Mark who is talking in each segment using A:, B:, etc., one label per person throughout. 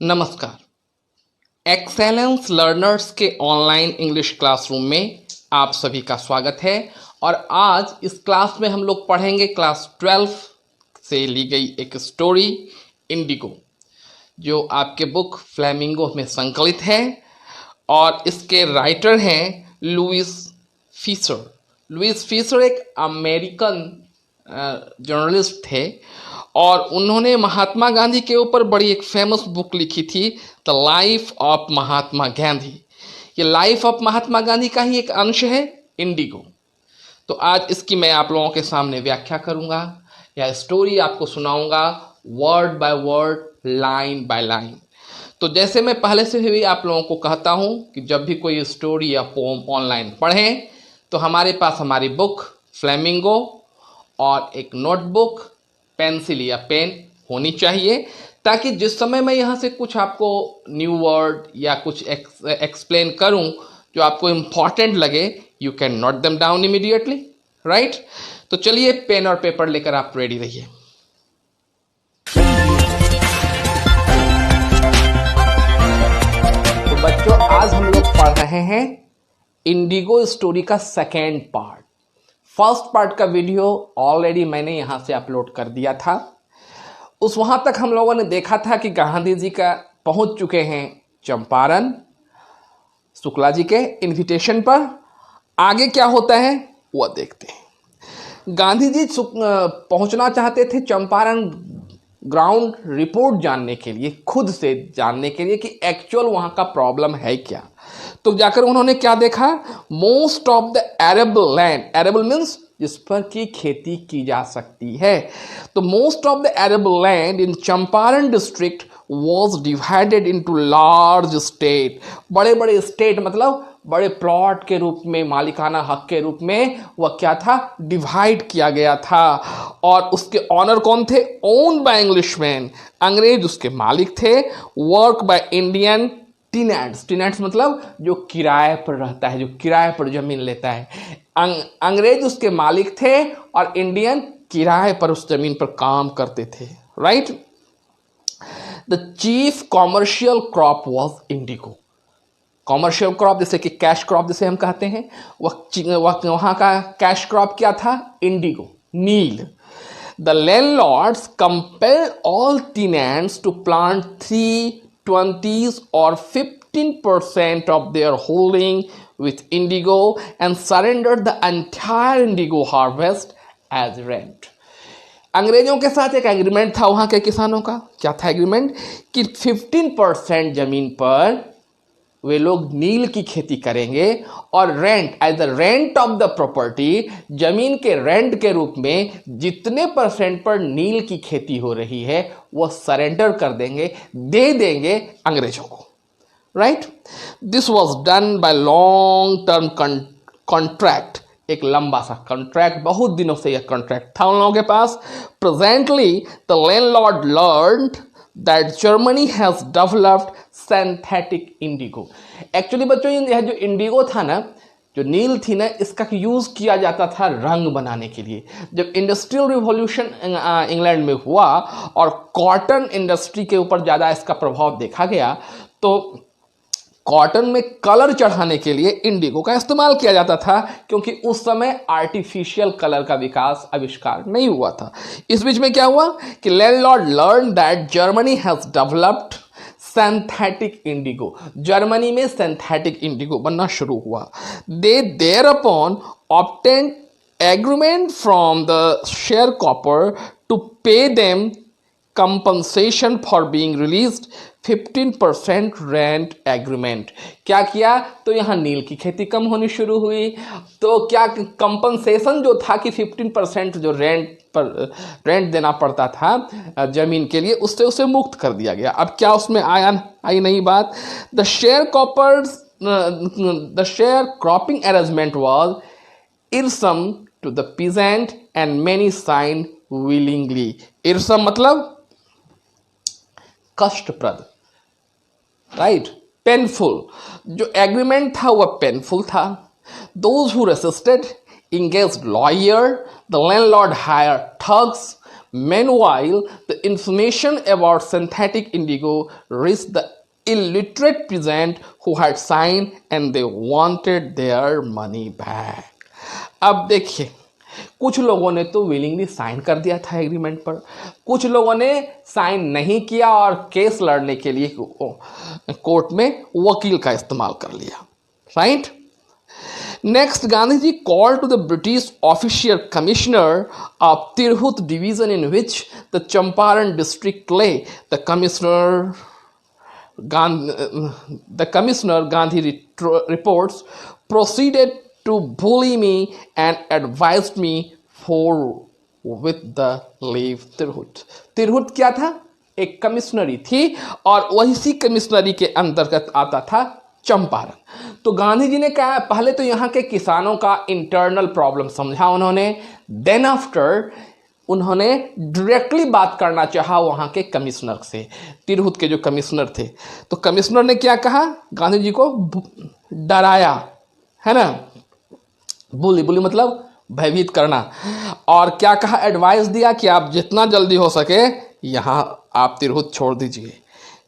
A: नमस्कार। Excellence learners के online English classroom में आप सभी का स्वागत है। और आज इस क्लास में हम लोग पढ़ेंगे क्लास 12 से ली गई एक स्टोरी इंडिगो, जो आपके बुक फ्लैमिंगो में संकलित है। और इसके राइटर हैं लुइस फीसर। लुइस फीसर एक अमेरिकन जर्नलिस्ट थे और उन्होंने महात्मा गांधी के ऊपर बड़ी एक फेमस बुक लिखी थी, the life of Mahatma Gandhi. ये लाइफ ऑफ महात्मा गांधी का ही एक अंश है इंडिगो। तो आज इसकी मैं आप लोगों के सामने व्याख्या करूंगा या स्टोरी आपको सुनाऊंगा word by word, line by line. तो जैसे मैं पहले से भी आप लोगों को कहता हूं कि जब भी कोई स्टोरी या पोम ऑनलाइन पढ़ें तो हमारे पास हमारी बुक फ्लैमिंगो और एक नोटबुक, पेंसिल या पेन होनी चाहिए, ताकि जिस समय मैं यहाँ से कुछ आपको न्यू वर्ड या कुछ एक्सप्लेन करूँ जो आपको इम्पॉर्टेंट लगे, you can note them down immediately, right. तो चलिए पेन और पेपर लेकर आप रेडी रहिए। तो बच्चों, आज हम लोग पढ़ रहे हैं इंडिगो स्टोरी का सेकेंड पार्ट। फर्स्ट पार्ट का वीडियो ऑलरेडी मैंने यहाँ से अपलोड कर दिया था। वहाँ तक हम लोगों ने देखा था कि गांधी जी का पहुँच चुके हैं चंपारण शुक्ला जी के इनविटेशन पर। आगे क्या होता है वो देखते हैं। गांधी जी पहुँचना चाहते थे चंपारण ग्राउंड रिपोर्ट जानने के लिए, खुद से जानने के लिए कि एक्चुअल वहाँ का प्रॉब्लम है क्या। तो जाकर उन्होंने क्या देखा, most of the arable land, arable means जिस पर की खेती की जा सकती है, तो most of the arable land in Champaran district was divided into large state. बड़े बड़े स्टेट मतलब बड़े प्लॉट के रूप में, मालिकाना हक के रूप में वह क्या था, डिवाइड किया गया था। और उसके ऑनर कौन थे, ओन्ड बाय इंग्लिशमैन, अंग्रेज उसके मालिक थे। Work by Indian tenants, tenants मतलब जो किराए पर रहता है, जो किराए पर जमीन लेता है। अंग्रेज उसके मालिक थे और इंडियन किराए पर उस जमीन पर काम करते थे, right. The chief commercial crop was Indigo. Commercial crop जैसे कि कैश क्रॉप जिसे हम कहते हैं, वहाँ का कैश क्रॉप क्या था, इंडिगो, नील। The landlords compelled all tenants to plant 3/20 or 15% of their holding with indigo and surrendered the entire indigo harvest as rent. अंग्रेजों के साथ एक एग्रीमेंट था वहाँ के किसानों का। क्या था एग्रीमेंट, कि 15% जमीन पर वे लोग नील की खेती करेंगे और rent, as the rent of the property, जमीन के रेंट के रूप में जितने परसेंट पर नील की खेती हो रही है वो सरेंडर कर देंगे, दे देंगे अंग्रेजों को, right. This was done by long term contract, एक लंबा सा कॉन्ट्रैक्ट, बहुत दिनों से यह कॉन्ट्रैक्ट था उन लोगों के पास। Presently the landlord learned that Germany has developed synthetic indigo. Actually बच्चों, यह जो इंडिगो था ना, जो नील थी ना, इसका यूज़ किया जाता था रंग बनाने के लिए। जब इंडस्ट्रियल रिवॉल्यूशन इंग्लैंड में हुआ और कॉटन इंडस्ट्री के ऊपर ज़्यादा इसका प्रभाव देखा गया, तो कॉटन में कलर चढ़ाने के लिए इंडिगो का इस्तेमाल किया जाता था, क्योंकि उस समय आर्टिफिशियल कलर का विकास, आविष्कार नहीं हुआ था। इस बीच में क्या हुआ कि landlord learn that Germany has developed synthetic indigo. Germany में सिंथेटिक इंडिगो बनना शुरू हुआ। They thereupon obtain agreement from the sharecropper to pay them compensation for being released 15% rent agreement. क्या किया, तो यहाँ नील की खेती कम होनी शुरू हुई, तो क्या कंपनसेशन जो था कि 15% जो रेंट देना पड़ता था जमीन के लिए, उससे उसे मुक्त कर दिया गया। अब क्या उसमें आई नई बात, the share cropping arrangement was irksome to the peasant and many sign willingly. Irksome मतलब कष्टप्रद, राइट, पेनफुल। जो एग्रीमेंट था वह पेनफुल था। Those who resisted engaged lawyer, the landlord hired thugs, Meanwhile, the information about synthetic indigo reached the illiterate peasant who had signed and they wanted their money back. अब देखिए, कुछ लोगों ने तो विलिंगली साइन कर दिया था एग्रीमेंट पर, कुछ लोगों ने साइन नहीं किया और केस लड़ने के लिए कोर्ट में वकील का इस्तेमाल कर लिया, right. Next, Gandhiji called to the British official commissioner of Tirhut division in which the Champaran district lay. The commissioner Gandhi reports proceeded to bully me and advised me for with the leave Tirhut. Tirhut क्या था? एक कमिश्नरी थी और वही कमिश्नरी के अंतर्गत आता था चंपारण। तो गांधी जी ने कहा, पहले तो यहाँ के किसानों का इंटरनल प्रॉब्लम समझा उन्होंने, देन आफ्टर उन्होंने डायरेक्टली बात करना चाहा वहाँ के कमिश्नर से, तिरहुत के जो कमिश्नर थे। तो कमिश्नर ने क्या कहा, गांधी जी को डराया, है ना, बुली मतलब भयभीत करना, और क्या कहा, एडवाइस दिया कि आप जितना जल्दी हो सके यहाँ आप तिरहुत छोड़ दीजिए।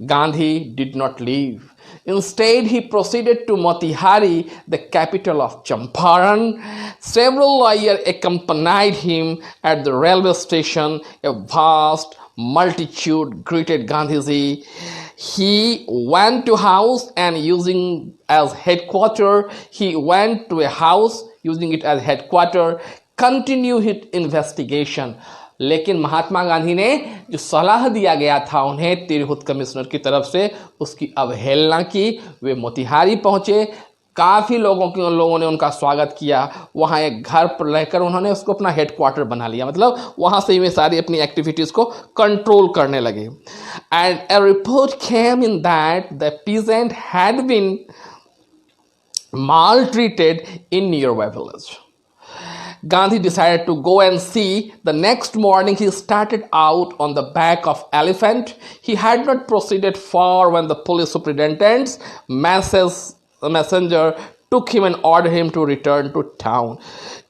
A: Gandhi did not leave. Instead, he proceeded to Motihari, the capital of Champaran. Several lawyers accompanied him at the railway station. A vast multitude greeted Gandhiji. He went to house and using as headquarters, continue his investigation. लेकिन महात्मा गांधी ने जो सलाह दिया गया था उन्हें Tirhut commissioner की तरफ से, उसकी अवहेलना की। वे मोतिहारी पहुंचे, काफ़ी लोगों ने उनका स्वागत किया। वहाँ एक घर पर रहकर उन्होंने उसको अपना हेडक्वार्टर बना लिया, मतलब वहाँ से ही वे सारी अपनी एक्टिविटीज़ को कंट्रोल करने लगे। And a report came in that the peasant had been maltreated in nearby village. Gandhi decided to go and see. The next morning he started out on the back of elephant. He had not proceeded far when the police superintendent's messenger took him and ordered him to return to town.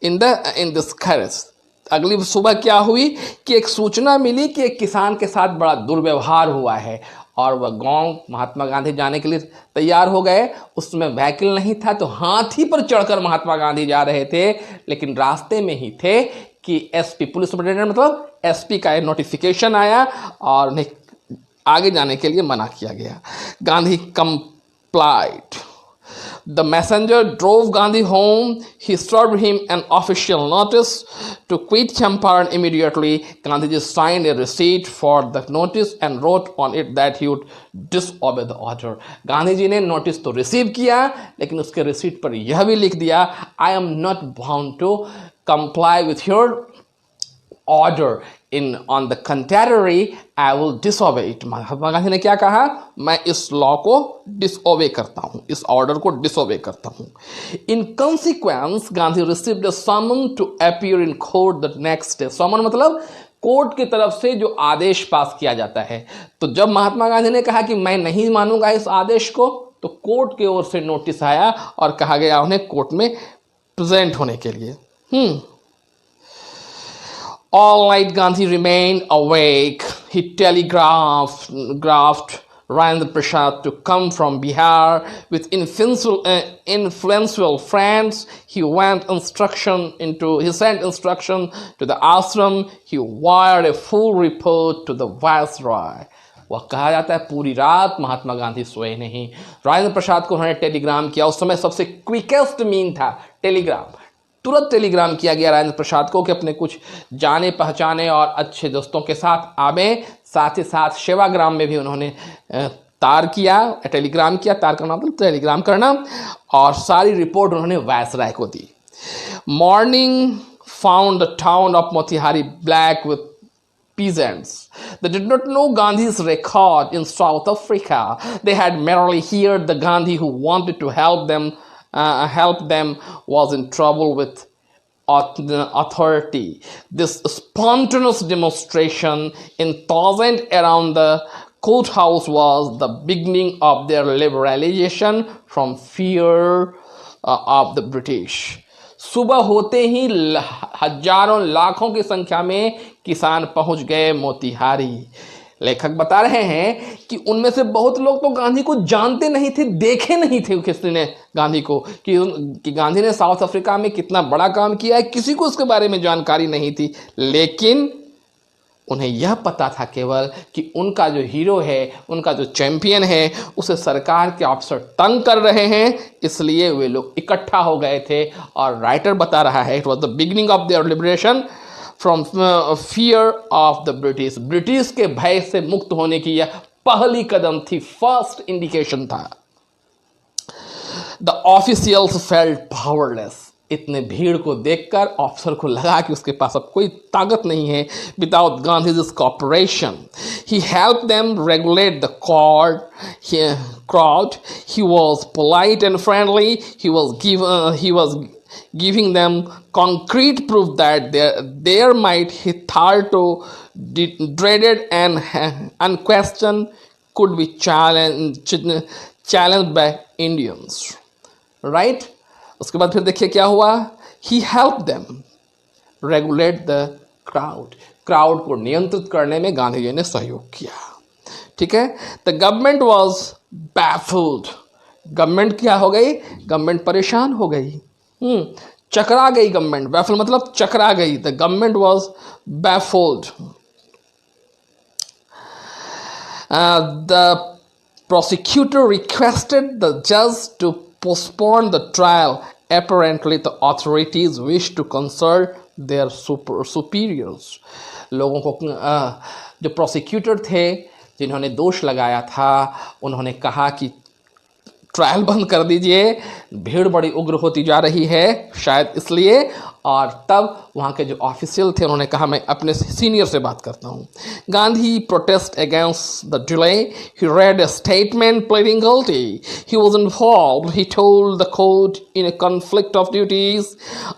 A: In this carriage, अगली सुबह क्या हुई कि एक सूचना मिली कि एक किसान के साथ बड़ा दुर्व्यवहार हुआ है और वह गांव महात्मा गांधी जाने के लिए तैयार हो गए। उसमें व्हीकल नहीं था तो हाथी पर चढ़कर महात्मा गांधी जा रहे थे, लेकिन रास्ते में ही थे कि एसपी पुलिस सुपरिटेंडेंट मतलब एसपी का नोटिफिकेशन आया और उन्हें आगे जाने के लिए मना किया गया। Gandhi complied. The messenger drove Gandhi home. He served him an official notice to quit Champaran immediately. Gandhiji signed a receipt for the notice and wrote on it that he would disobey the order. Gandhi ji ने notice तो receive किया, लेकिन उसके receipt पर यह भी लिख दिया, I am not bound to comply with your order. On the contrary, I will disobey it. Mahatma Gandhi ने क्या कहा, मैं इस लॉ को डिसओबे करता हूँ, इस ऑर्डर को डिसओबे करता हूँ। In consequence, Gandhi received a summon to appear in court the next day. summon मतलब कोर्ट की तरफ से जो आदेश पास किया जाता है। तो जब महात्मा गांधी ने कहा कि मैं नहीं मानूंगा इस आदेश को, तो कोर्ट की ओर से नोटिस आया और कहा गया उन्हें कोर्ट में प्रेजेंट होने के लिए। All night Gandhi remained awake. He telegraphed Rajendra Prasad to come from Bihar with influential friends. He sent instruction to the ashram. He wired a full report to the viceroy. वह कहा जाता है पूरी रात महात्मा गांधी सोए नहीं। राजेंद्र प्रसाद को उन्होंने टेलीग्राम किया। उस समय सबसे क्विकेस्ट मीन था टेलीग्राम। तुरंत टेलीग्राम किया गया राजेंद्र प्रसाद को कि अपने कुछ जाने पहचाने और अच्छे दोस्तों के साथ आवे। साथ ही साथ सेवाग्राम में भी उन्होंने टेलीग्राम किया। तार करना मतलब टेलीग्राम करना, और सारी रिपोर्ट उन्होंने वायसराय को दी। Morning found the town of Motihari black with peasants. They did not know Gandhi's record in South Africa. They had merely heard the Gandhi who wanted to help them was in trouble with authority. This spontaneous demonstration in thousands around the courthouse was the beginning of their liberalization from fear of the British. सुबह होते ही हजारों लाखों की संख्या में किसान पहुंच गए मोतिहारी। लेखक बता रहे हैं कि उनमें से बहुत लोग तो गांधी को जानते नहीं थे, देखे नहीं थे किसी ने गांधी को, कि गांधी ने साउथ अफ्रीका में कितना बड़ा काम किया है, किसी को उसके बारे में जानकारी नहीं थी। लेकिन उन्हें यह पता था केवल कि उनका जो हीरो है, उनका जो चैंपियन है, उसे सरकार के अफसर तंग कर रहे हैं, इसलिए वे लोग इकट्ठा हो गए थे। और राइटर बता रहा है, it was the beginning of their liberation from fear of the British. British के भय से मुक्त होने की यह पहली कदम थी, फर्स्ट इंडिकेशन था। The officials felt powerless. इतने भीड़ को देखकर ऑफिसर को लगा कि उसके पास अब कोई ताकत नहीं है। Without Gandhi's cooperation he help them regulate the crowd. He was polite and friendly. He was giving them concrete proof that their might hitherto dreaded and unquestioned could be challenged by Indians. Right? उसके बाद फिर देखिए क्या हुआ। He helped them regulate the crowd. Crowd को नियंत्रित करने में गांधी जी ने सहयोग किया। ठीक है। The government was baffled. Government क्या हो गई? गवर्नमेंट परेशान हो गई, चकरा गई गवर्नमेंट। बैफल मतलब चकरा गई। The government was baffled. The prosecutor requested the judge to postpone the trial. Apparently the authorities wished to consult their superiors. लोगों को जो प्रोसिक्यूटर थे, जिन्होंने दोष लगाया था, उन्होंने कहा कि ट्रायल बंद कर दीजिए, भीड़ बड़ी उग्र होती जा रही है, शायद इसलिए। और तब वहाँ के जो ऑफिशियल थे उन्होंने कहा मैं अपने सीनियर से बात करता हूँ। Gandhi protest against the delay. He read a statement pleading guilty. He was involved, he told the court, in a conflict of duties.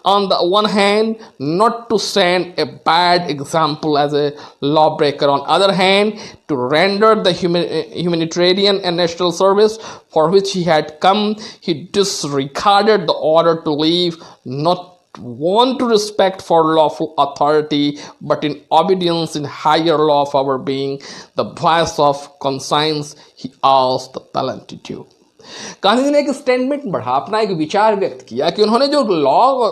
A: On the one hand not to send a bad example as a lawbreaker, on other hand to render the humanitarian and national service for which he had come. He disregarded the order to leave, not want to respect for lawful authority, but in obedience in higher law of our being, the voice of conscience, he asked the plenitude. Gandhi ji ने एक statement बढ़ा, अपना एक विचार व्यक्त किया कि उन्होंने जो लॉ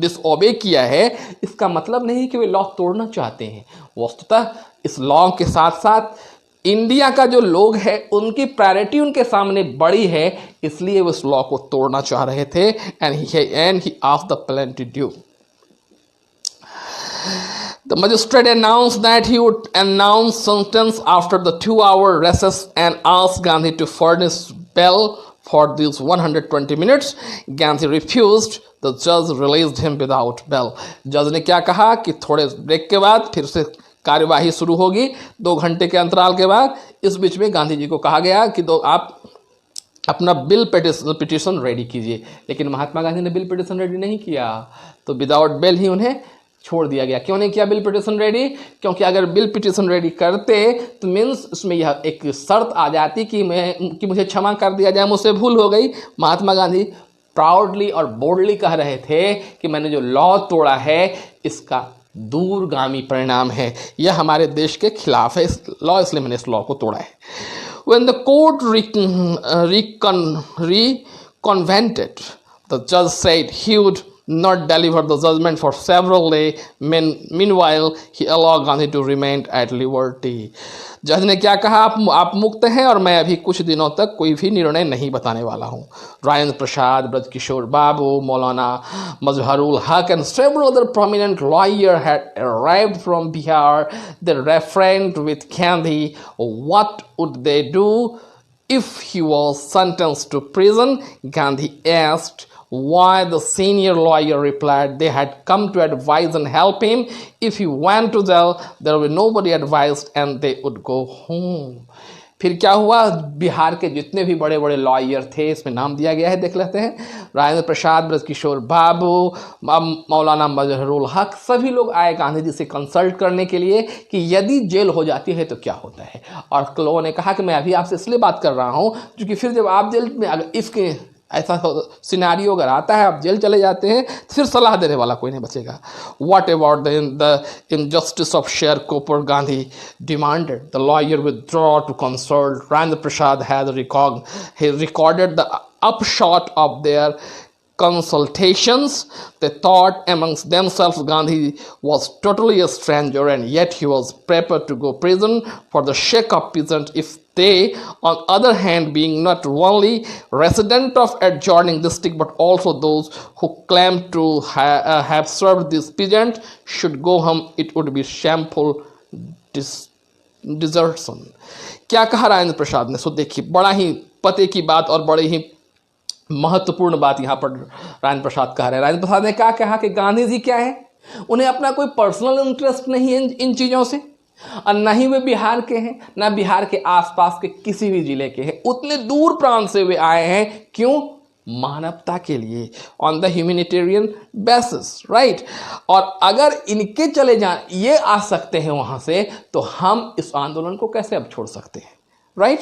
A: डिसओबे किया है, इसका मतलब नहीं कि वे लॉ तोड़ना चाहते हैं। वस्तुतः इस लॉ के साथ साथ इंडिया का जो लोग हैं, उनकी प्रायोरिटी उनके सामने बड़ी है, इसलिए वो इस लॉ को तोड़ना चाह रहे थे। And he asked the plenitude. The magistrate announced that he would announce sentence after the 2-hour recess and asked Gandhi to furnish bail for these 120 minutes. Gandhi refused. The judge released him without bail. जज ने क्या कहा कि थोड़े break के बाद फिर से कार्यवाही शुरू होगी, 2 घंटे के अंतराल के बाद। इस बीच में गांधी जी को कहा गया कि आप अपना बिल पिटिशन रेडी कीजिए। लेकिन महात्मा गांधी ने बिल पिटिशन रेडी नहीं किया, तो विदाउट बेल ही उन्हें छोड़ दिया गया। क्यों नहीं किया बिल पिटिशन रेडी? क्योंकि अगर बिल पिटिशन रेडी करते तो मीन्स उसमें यह एक शर्त आ जाती कि मुझे क्षमा कर दिया जाए, मुझसे भूल हो गई। महात्मा गांधी प्राउडली और बोल्डली कह रहे थे कि मैंने जो लॉ तोड़ा है इसका दूरगामी परिणाम है, यह हमारे देश के खिलाफ है इस लॉ, इसलिए मैंने इस लॉ को तोड़ा है। When the court reconvented, the judge said he would not deliver the judgment for several days. Meanwhile, he allowed Gandhi to remain at liberty. जज ने क्या कहा? आप मुक्त हैं और मैं अभी कुछ दिनों तक कोई भी निर्णय नहीं बताने वाला हूँ। राजेंद्र प्रसाद, ब्रज किशोर बाबू, मौलाना मजहरुल हक and several other prominent lawyers had arrived from Bihar. They refrained with Gandhi. What would they do if he was sentenced to prison? Gandhi asked. Why? The senior lawyer replied, they had come to advise and help him. If he went to jail, there would be nobody advised and they would go home. फिर क्या हुआ? बिहार के जितने भी बड़े बड़े lawyer थे, इसमें नाम दिया गया है, देख लेते हैं। राजेंद्र प्रसाद, ब्रज किशोर बाबू, मौलाना मजहरुल हक, सभी लोग आए गांधी जी से कंसल्ट करने के लिए कि यदि जेल हो जाती है तो क्या होता है। और लोगों ने कहा कि मैं अभी आपसे इसलिए बात कर रहा हूँ क्योंकि फिर जब आप जेल में ऐसा सिनारियो अगर आता है, आप जेल चले जाते हैं, तो फिर सलाह देने वाला कोई नहीं बचेगा. What about the injustice of sharecropper? Gandhi demanded the lawyer withdraw to consult. Rajendra Prasad has recorded the upshot of their consultations. They thought amongst themselves Gandhi was totally a stranger, and yet he was prepared to go prison for the sake of peasant if they, on other hand, being not only resident of adjoining district but also those who claimed to have served this peasant should go home, it would be shameful desertion. क्या कहा राजेंद्र प्रसाद ने? सो देखिए, बड़ा ही पते की बात और बड़ी ही महत्वपूर्ण बात यहाँ पर राजेंद्र प्रसाद कह रहे हैं. राजेंद्र प्रसाद ने क्या कहा कि गांधी जी क्या है, उन्हें अपना कोई पर्सनल इंटरेस्ट नहीं है इन चीज़ों से, और न ही वे बिहार के हैं, न बिहार के आसपास के किसी भी जिले के हैं. उतने दूर प्रांत से वे आए हैं. क्यों? मानवता के लिए, on the humanitarian basis, right. और अगर इनके चले जाए, ये आ सकते हैं वहाँ से, तो हम इस आंदोलन को कैसे अब छोड़ सकते हैं, राइट.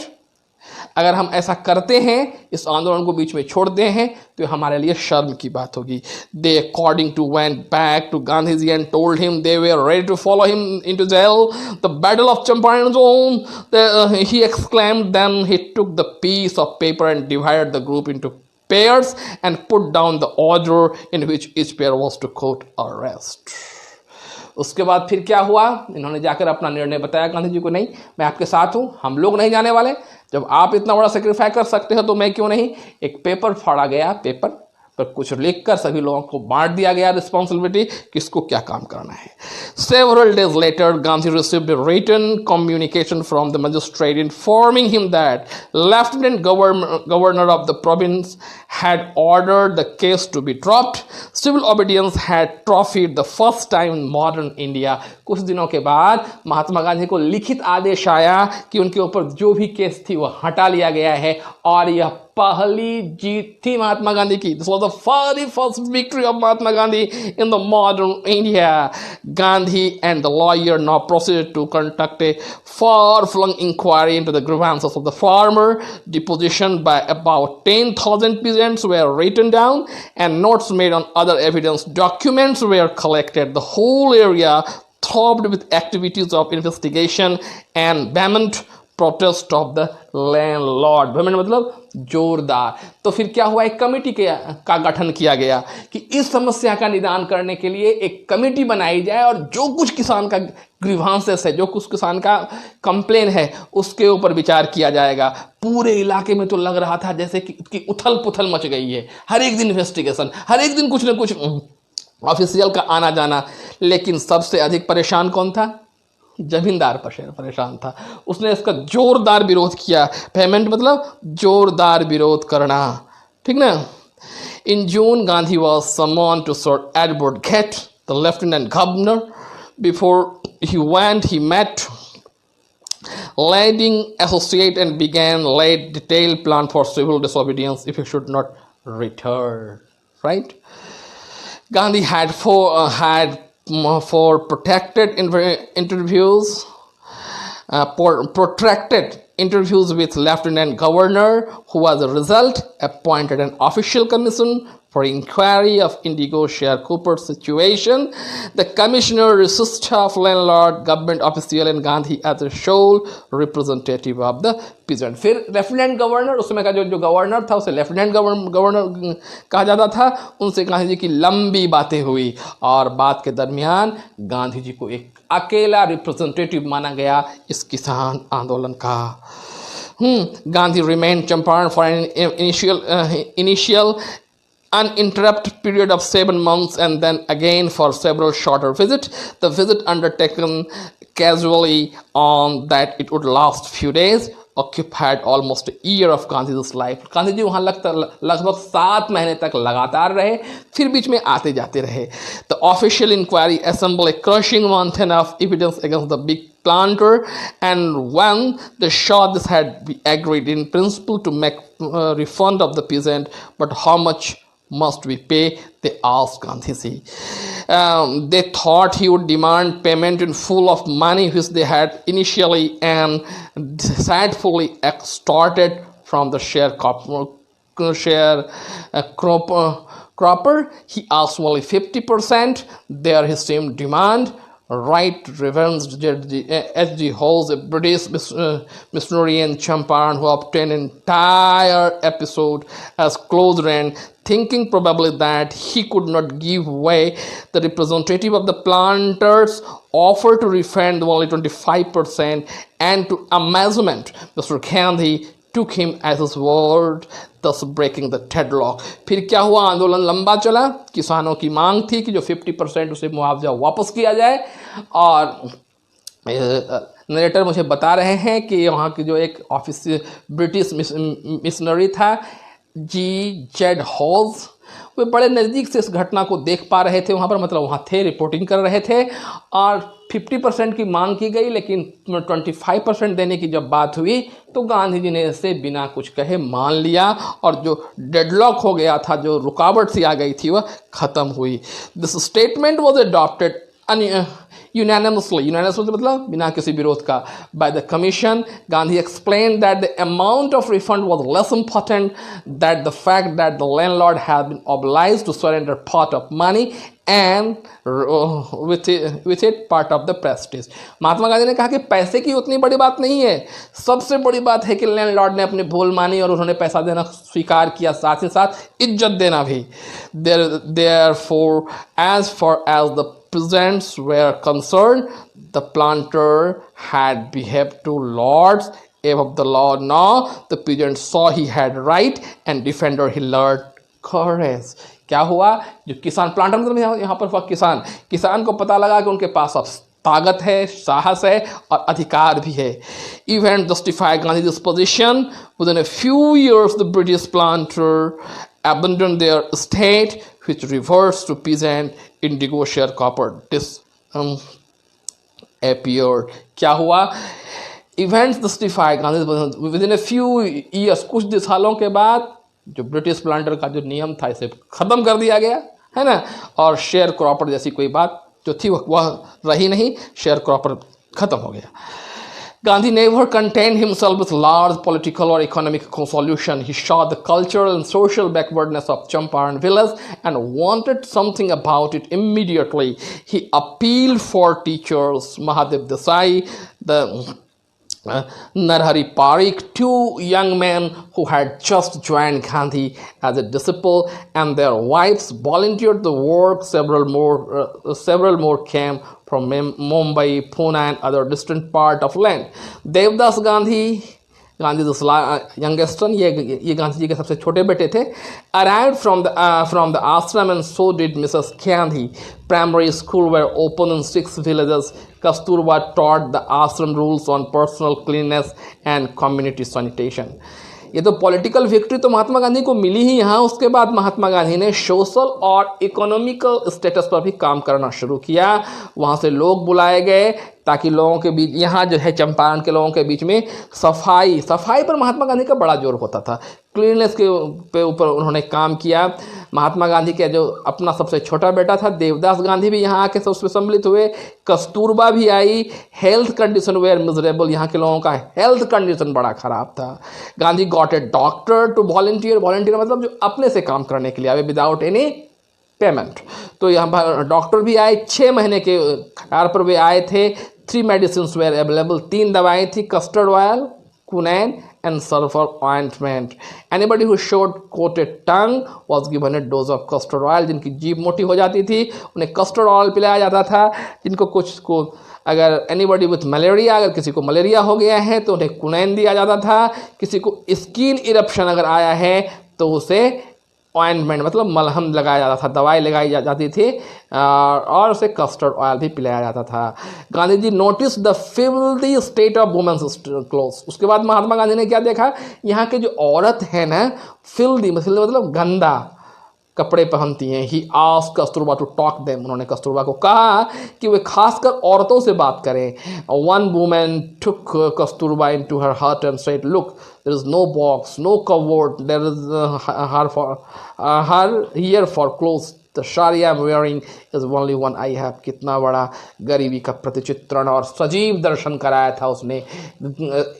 A: अगर हम ऐसा करते हैं, इस आंदोलन को बीच में छोड़ते हैं, तो हमारे लिए शर्म की बात होगी. They according to went back to Gandhiji and told him they were ready to follow him into jail. The battle of Champaran won, he exclaimed. Then he took the piece of paper and divided the group into pairs and put down the order in which each pair was to quote arrest. उसके बाद फिर क्या हुआ? इन्होंने जाकर अपना निर्णय बताया गांधी जी को, नहीं मैं आपके साथ हूँ, हम लोग नहीं जाने वाले. जब आप इतना बड़ा सेक्रीफाई कर सकते हो तो मैं क्यों नहीं. एक पेपर फाड़ा गया, पेपर पर कुछ लिखकर सभी लोगों को बांट दिया गया रिस्पॉन्सिबिलिटी, किसको क्या काम करना है. Several days later, Gandhi received a written communication from the magistrate informing him that Lieutenant Governor of the province had ordered the case to be dropped. Civil obedience had trophied the first time in modern India. कुछ दिनों के बाद महात्मा गांधी को लिखित आदेश आया कि उनके ऊपर जो भी केस थी वह हटा लिया गया है, और यह पहली जीत थी महात्मा गांधी की. This was the very first victory of Mahatma Gandhi in the modern India. Gandhi and the lawyer now proceeded to conduct a far-flung inquiry into the grievances of the farmer. Deposition by about 10,000 peasants were written down, and notes made on other evidence documents were collected. The whole area throbbed with activities of investigation and vehement protest of the landlord. vehement मतलब जोरदार. तो फिर क्या हुआ? एक committee का गठन किया गया कि इस समस्या का निदान करने के लिए एक कमेटी बनाई जाए, और जो कुछ किसान का ग्रीवांसेस है, जो कुछ किसान का कंप्लेन है, उसके ऊपर विचार किया जाएगा. पूरे इलाके में तो लग रहा था जैसे कि उथल पुथल मच गई है. हर एक दिन इन्वेस्टिगेशन, हर एक दिन कुछ ना कुछ ऑफिशियल का आना जाना. लेकिन सबसे अधिक परेशान कौन था? जमींदार परेशान था. उसने इसका जोरदार विरोध किया. पेमेंट मतलब जोरदार विरोध करना, ठीक ना. In June Gandhi was summon to serve advocate the lieutenant governor. Before he went he met leading associate and began laid detailed plan for civil disobedience if he should not return, right. Gandhi had for protected interviews, protracted interviews with Lieutenant Governor, who as a result appointed an official commission for inquiry of Indigo sharecropper situation. The commissioner resisted of landlord, government official and Gandhi as a sole representative of the peasant. फिर lieutenant governor, उसमें का जो governor था उसे lieutenant governor कहा जाता था. उनसे गांधी जी की लंबी बातें हुई, और बात के दरमियान गांधी जी को एक अकेला रिप्रेजेंटेटिव माना गया इस किसान आंदोलन का. Gandhi remained Champaran for an initial uninterrupted period of 7 months, and then again for several shorter visits. The visit undertaken casually on that it would last few days occupied almost a year of Gandhi's life. Gandhi ji वहाँ लगभग 7 महीने तक लगातार रहे, फिर बीच में आते जाते रहे. The official inquiry assembled a crushing mountain of evidence against the big planter, and when they saw this had agreed in principle to make refund of the peasant, but how much must we pay? They asked Gandhiji. They thought he would demand payment in full of money which they had initially and deceitfully extorted from the sharecropper. He asked only 50%. There his same demand. Right revenge H.G. Holmes, a British missionary in Champaran, who obtained an entire episode as close rent, thinking probably that he could not give way. The representative of the planters offered to refund only 25%, and to amazement, Mr. Gandhi took him as his word, thus breaking the deadlock. फिर क्या हुआ? आंदोलन लंबा चला। किसानों की मांग थी कि जो 50% उसे मुआवजा वापस किया जाए, और नरेटर मुझे बता रहे हैं कि वहाँ की जो एक ऑफिस ब्रिटिश मिशनरी था, G.Z. हॉल्स, वे बड़े नज़दीक से इस घटना को देख पा रहे थे। वहाँ पर मतलब वहाँ थे, रिपोर्टिंग कर रहे थे, और 50% की मांग की गई, लेकिन 25% देने की जब बात हुई तो गांधी जी ने इसे बिना कुछ कहे मान लिया, और जो डेडलॉक हो गया था, जो रुकावट सी आ गई थी, वह खत्म हुई। This statement was adopted unanimously मतलब बिना किसी विरोध का, by the commission. Gandhi explained that the amount of refund was less important than the fact that the landlord had been obliged to surrender part of money and with it part of the prestige. Mahatma Gandhi ने कहा कि पैसे की उतनी बड़ी बात नहीं है, सबसे बड़ी बात है कि लैंडलॉर्ड ने अपनी भूल मानी और उन्होंने पैसा देना स्वीकार किया, साथ ही साथ इज्जत देना भी. Therefore, as far as the peasants were concerned, the planter had behaved to lords above the law. Now the peasant saw he had right and defender he learned courage. क्या हुआ? जो किसान, प्लांटर मतलब यहाँ पर किसान को पता लगा कि उनके पास अब ताकत है, साहस है और अधिकार भी है. Event justified Gandhi's position. Within a few years, the British planter abandoned their estate, which reversed to peasant. Indigo sharecropper appeared. क्या हुआ? Events justified Gandhi's position. Within a few years, कुछ सालों के बाद जो ब्रिटिश प्लांटर का जो नियम था, इसे खत्म कर दिया गया, है ना. और शेयर क्रॉपर जैसी कोई बात जो थी वह रही नहीं, शेयर क्रॉपर खत्म हो गया. Gandhi never contained himself with large political or economic solution. He saw the cultural and social backwardness of Champaran village and wanted something about it immediately. He appealed for teachers, Mahadev Desai, the Narhari Parikh, two young men who had just joined Gandhi as a disciple, and their wives volunteered the work. Several more came from Mumbai, Pune, and other distant part of land. Devdas Gandhi, Gandhi's youngest son, ये गांधी जी के सबसे छोटे बेटे थे, arrived from the ashram, and so did Mrs. Gandhi. Primary school were open in 6 villages. Kasturba taught the ashram rules on personal cleanliness and community sanitation. ये तो political victory तो महात्मा गांधी को मिली ही यहाँ. उसके बाद महात्मा गांधी ने सोशल और इकोनॉमिकल स्टेटस पर भी काम करना शुरू किया. वहाँ से लोग बुलाए गए ताकि लोगों के बीच, यहाँ जो है चंपारण के लोगों के बीच में सफाई पर महात्मा गांधी का बड़ा जोर होता था. क्लीननेस के ऊपर उन्होंने काम किया. महात्मा गांधी के जो अपना सबसे छोटा बेटा था देवदास गांधी भी यहाँ आके उसमें सम्मिलित हुए. कस्तूरबा भी आई. हेल्थ कंडीशन वेयर मिजरेबल, यहाँ के लोगों का हेल्थ कंडीशन बड़ा खराब था. Gandhi got a doctor to volunteer मतलब जो अपने से काम करने के लिए आए विदाउट एनी पेमेंट. तो यहाँ पर डॉक्टर भी आए. 6 महीने के आधार पर वे आए थे. 3 मेडिसिन्स वेयर अवेलेबल, 3 दवाएं थी, कस्टर्ड ऑयल, कुनैन and sulfur ointment. Anybody who showed coated tongue was given a dose of custard oil. जिनकी जीभ मोटी हो जाती थी उन्हें कस्टर्ड ऑयल पिलाया जाता था. जिनको कुछ को अगर एनीबडी विथ मलेरिया, अगर किसी को मलेरिया हो गया है तो उन्हें कुनैन दिया जाता था. किसी को स्किन इरप्शन अगर आया है तो उसे ऑइंटमेंट मतलब मलहम लगाया जाता था, दवाई लगाई जाती थी, और उसे कस्टर्ड ऑयल भी पिलाया जाता था. Gandhi ji notice the filthy state of women's clothes. उसके बाद महात्मा गांधी ने क्या देखा, यहाँ के जो औरत है ना, फिल्दी मतलब गंदा कपड़े पहनती हैं. He asked Kasturba to talk them. उन्होंने कस्तूरबा को कहा कि वे खासकर औरतों से बात करें. One women took Kasturba into her heart and said, look, there is no box, no cupboard, there is her here for clothes. The sari I am wearing is only one I have. कितना बड़ा गरीबी का प्रतिचित्रण और सजीव दर्शन कराया था उसने।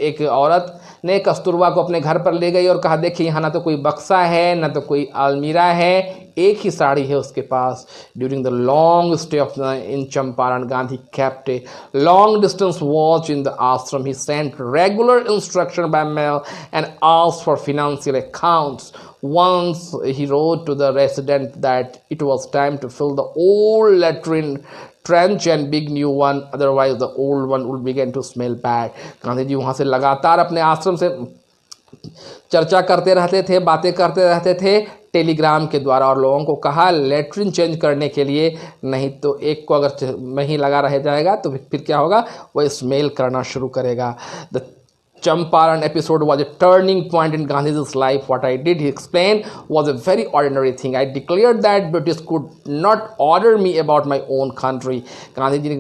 A: एक औरत ने कस्तूरबा को अपने घर पर ले गई और कहा देखिए यहाँ ना तो कोई बक्सा है ना तो कोई अलमीरा है, एक ही साड़ी है उसके पास। During the long stay of in Champaran, Gandhi kept a long distance watch in the ashram. He sent regular instruction by mail and asked for financial accounts. Once he wrote to the resident that it was time to fill the old latrine trench and big new one, otherwise the old one would begin to smell bad. Gandhi ji वहाँ से लगातार अपने आश्रम से चर्चा करते रहते थे, बातें करते रहते थे टेलीग्राम के द्वारा, और लोगों को कहा लेटरिन चेंज करने के लिए, नहीं तो एक को अगर नहीं लगा रह जाएगा तो फिर क्या होगा, वह स्मेल करना शुरू करेगा। The Champaran episode was a turning point in Gandhi's life. What I did, he explained, was a very ordinary thing. I declared that British could not order me about my own country. Gandhi ji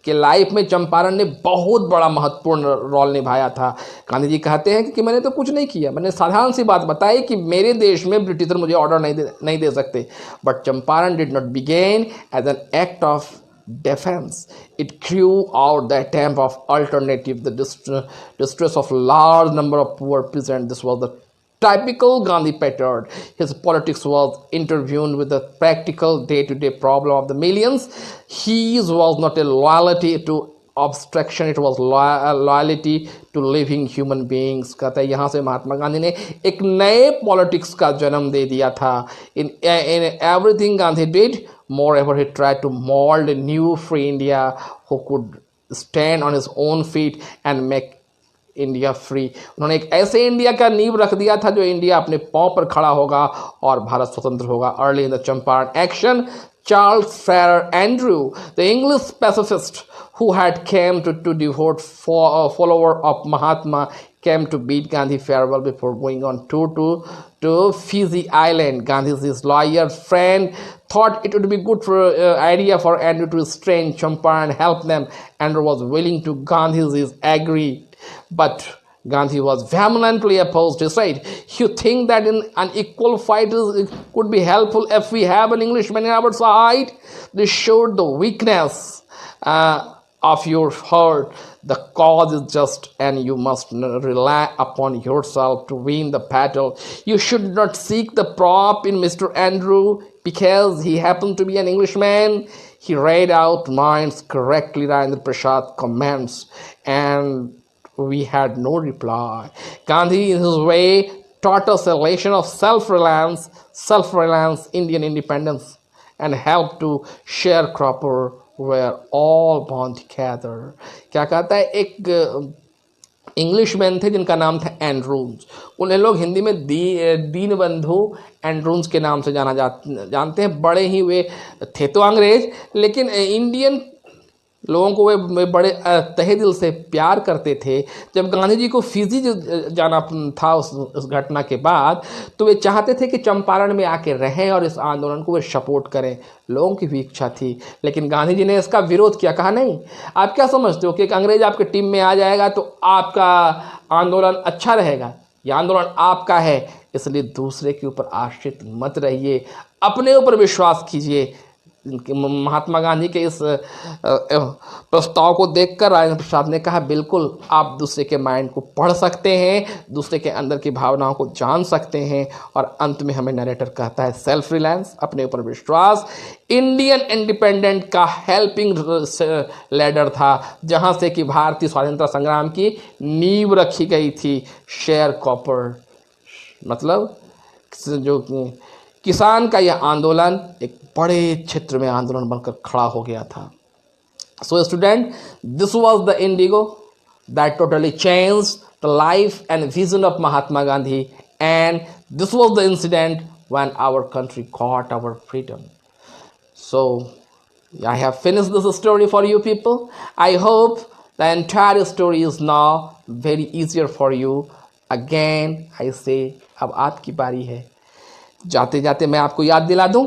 A: के life में चंपारण ने बहुत बड़ा महत्वपूर्ण role निभाया था। गांधी जी कहते हैं कि मैंने तो कुछ नहीं किया, मैंने साधारण सी बात बताई कि मेरे देश में ब्रिटिशर मुझे ऑर्डर नहीं दे सकते। But Champaran did not begin as an act of defense. It grew out the attempt of alternative the distress of large number of poor peasants. This was the typical Gandhi pattern. His politics was intervened with the practical day-to-day problem of the millions. His was not a loyalty to abstraction, it was loyalty to living human beings. कहता है यहाँ से महात्मा गांधी ने एक नए politics का जन्म दे दिया था। In everything Gandhi did, moreover he tried to mold a new free India who could stand on his own feet and make India free. उन्होंने एक ऐसे इंडिया का नींव रख दिया था जो इंडिया अपने पांव पर खड़ा होगा और भारत स्वतंत्र होगा। Early in the Champaran action, Charles Farrar Andrew, the English pacifist who had came to devote follower of Mahatma, came to bid Gandhi farewell before going on tour to Fiji Island. Gandhi's lawyer friend thought it would be good idea for Andrew to stay in Champaran and help them. Andrew was willing to. Gandhi's agreed, but Gandhi was vehemently opposed. He said, "You think that in an equal fight could be helpful if we have an Englishman on our side? This showed the weakness of your heart. The cause is just, and you must rely upon yourself to win the battle. You should not seek the prop in Mr. Andrew because he happened to be an Englishman." He read out minds correctly, Rajendra Prasad comments, and we had no reply. Gandhi, in his way, taught us a lesson of self-reliance, Indian independence, and helped to sharecropper were all bound together. क्या कहता है, एक Englishman थे जिनका नाम था Andrews. उन्हें लोग हिंदी में दीन बंधु एंड्रूज के नाम से जानते हैं। बड़े ही वे थे तो अंग्रेज, लेकिन इंडियन लोगों को वे बड़े तहे दिल से प्यार करते थे। जब गांधी जी को फिजी जाना था उस घटना के बाद, तो वे चाहते थे कि चंपारण में आके रहें और इस आंदोलन को वे सपोर्ट करें। लोगों की भी इच्छा थी, लेकिन गांधी जी ने इसका विरोध किया। कहा नहीं, आप क्या समझते हो कि एक अंग्रेज आपके टीम में आ जाएगा तो आपका आंदोलन अच्छा रहेगा? यह आंदोलन आपका है, इसलिए दूसरे के ऊपर आश्रित मत रहिए, अपने ऊपर विश्वास कीजिए। महात्मा गांधी के इस प्रस्ताव को देखकर राजेंद्र प्रसाद ने कहा, बिल्कुल आप दूसरे के माइंड को पढ़ सकते हैं, दूसरे के अंदर की भावनाओं को जान सकते हैं। और अंत में हमें नरेटर कहता है, सेल्फ रिलायंस, अपने ऊपर विश्वास, इंडियन इंडिपेंडेंट का हेल्पिंग लैडर था, जहां से कि भारतीय स्वतंत्रता संग्राम की नींव रखी गई थी। शेयर कॉपर मतलब जो किसान का यह आंदोलन एक बड़े क्षेत्र में आंदोलन बनकर खड़ा हो गया था। So student, this was the indigo that totally changed the life and vision of Mahatma Gandhi, and this was the incident when our country got our freedom. So I have finished this story for you people. I hope the entire story is now very easier for you. Again I say, अब आपकी बारी है। जाते जाते मैं आपको याद दिला दूं,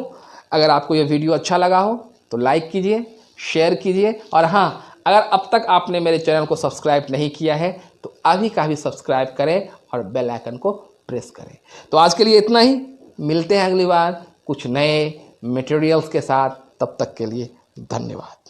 A: अगर आपको ये वीडियो अच्छा लगा हो तो लाइक कीजिए, शेयर कीजिए, और हाँ, अगर अब तक आपने मेरे चैनल को सब्सक्राइब नहीं किया है तो अभी का भी सब्सक्राइब करें और बेल आइकन को प्रेस करें। तो आज के लिए इतना ही, मिलते हैं अगली बार कुछ नए मटेरियल्स के साथ। तब तक के लिए धन्यवाद।